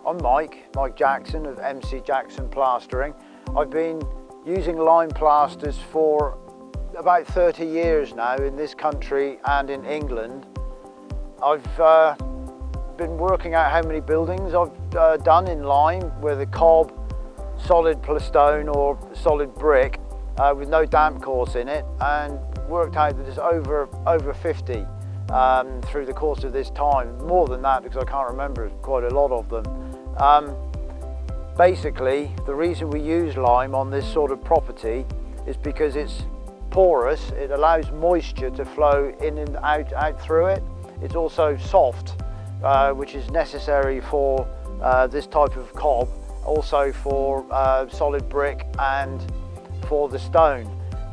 I'm Mike Jackson of MC Jackson Plastering. I've been using lime plasters for about 30 years now in this country and in England. I've been working out how many buildings I've done in lime with a cob, solid stone or solid brick with no damp course in it, and worked out that there's over 50 through the course of this time. More than that, because I can't remember quite a lot of them. Basically, the reason we use lime on this sort of property is because it's porous. It allows moisture to flow in and out through it. It's also soft, which is necessary for this type of cob, also for solid brick and for the stone,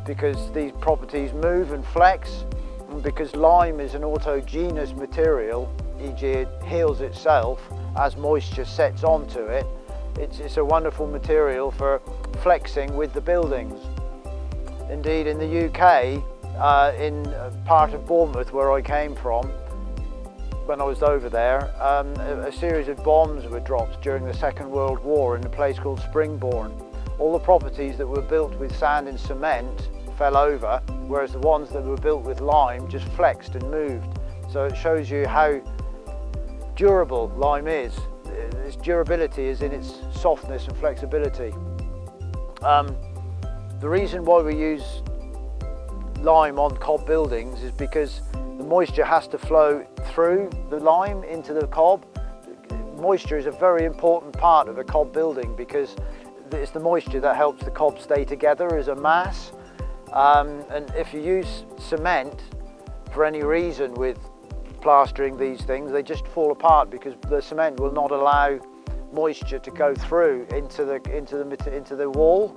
because these properties move and flex, and because lime is an autogenous material, e.g. it heals itself as moisture sets onto it. It's a wonderful material for flexing with the buildings. Indeed, in the UK, in part of Bournemouth where I came from, when I was over there, a series of bombs were dropped during the Second World War in a place called Springbourne. All the properties that were built with sand and cement fell over, whereas the ones that were built with lime just flexed and moved. So it shows you how durable lime is. Its durability is in its softness and flexibility. The reason why we use lime on cob buildings is because the moisture has to flow through the lime into the cob. Moisture is a very important part of a cob building because it's the moisture that helps the cob stay together as a mass. And if you use cement for any reason with plastering these things, they just fall apart because the cement will not allow moisture to go through into the wall.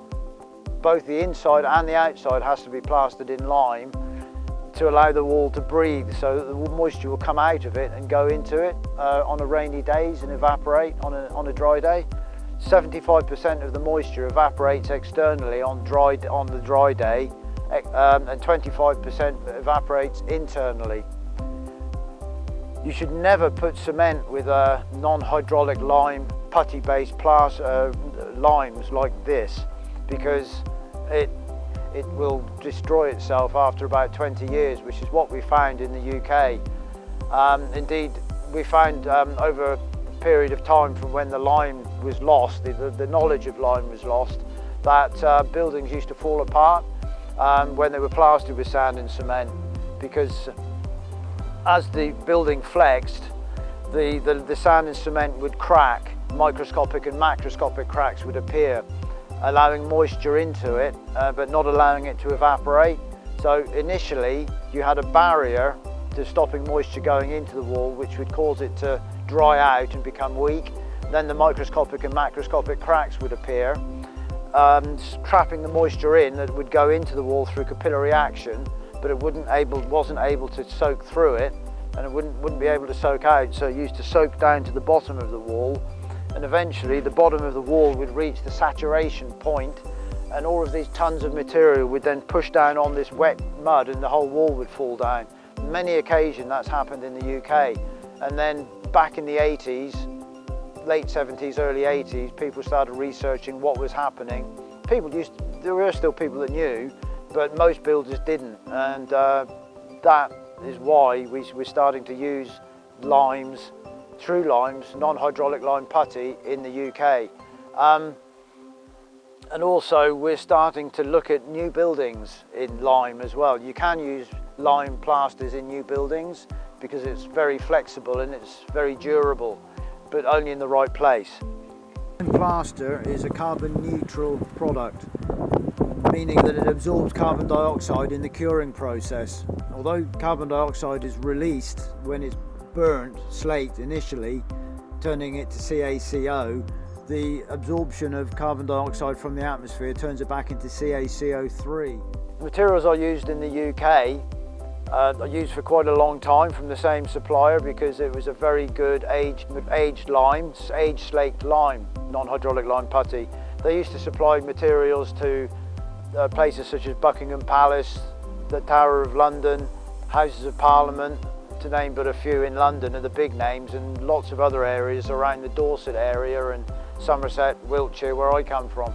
Both the inside and the outside has to be plastered in lime to allow the wall to breathe, so that the moisture will come out of it and go into it on a rainy days and evaporate on a dry day. 75% of the moisture evaporates externally on the dry day, and 25% evaporates internally. You should never put cement with a non-hydraulic lime putty-based limes like this, because it will destroy itself after about 20 years, which is what we found in the UK. Indeed, we found over a period of time from when the lime was lost, the knowledge of lime was lost, that buildings used to fall apart when they were plastered with sand and cement, because as the building flexed, the sand and cement would crack. Microscopic and macroscopic cracks would appear, allowing moisture into it, but not allowing it to evaporate. So initially, you had a barrier to stopping moisture going into the wall, which would cause it to dry out and become weak. Then the microscopic and macroscopic cracks would appear, trapping the moisture in that would go into the wall through capillary action, but it wasn't able to soak through it, and it wouldn't be able to soak out, so it used to soak down to the bottom of the wall, and eventually the bottom of the wall would reach the saturation point, and all of these tons of material would then push down on this wet mud and the whole wall would fall down. On many occasions that's happened in the UK. And then back in the 80s, late 70s, early 80s, people started researching what was happening. There were still people that knew, but most builders didn't, and that is why we're starting to use limes, true limes, non-hydraulic lime putty in the UK. And also we're starting to look at new buildings in lime as well. You can use lime plasters in new buildings because it's very flexible and it's very durable, but only in the right place. Plaster is a carbon neutral product, meaning that it absorbs carbon dioxide in the curing process. Although carbon dioxide is released when it's burnt, slaked initially, turning it to CaCO, the absorption of carbon dioxide from the atmosphere turns it back into CaCO3. The materials I used in the UK I used for quite a long time from the same supplier because it was a very good aged slaked lime, non-hydraulic lime putty. They used to supply materials to places such as Buckingham Palace, the Tower of London, Houses of Parliament, to name but a few, in London are the big names, and lots of other areas around the Dorset area and Somerset, Wiltshire, where I come from.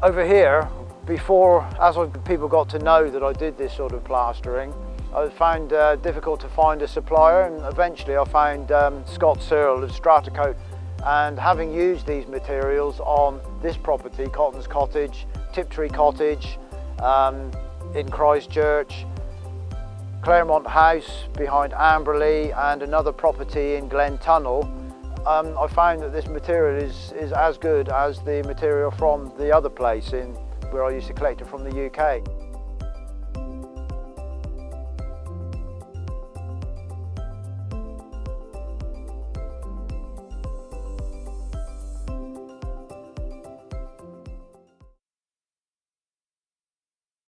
Over here, before, as people got to know that I did this sort of plastering, I found difficult to find a supplier, and eventually I found Scott Searle of Stratacote. And having used these materials on this property, Cotton's Cottage, Tiptree Cottage in Christchurch, Claremont House behind Amberley, and another property in Glen Tunnel, I found that this material is as good as the material from the other place where I used to collect it from the UK.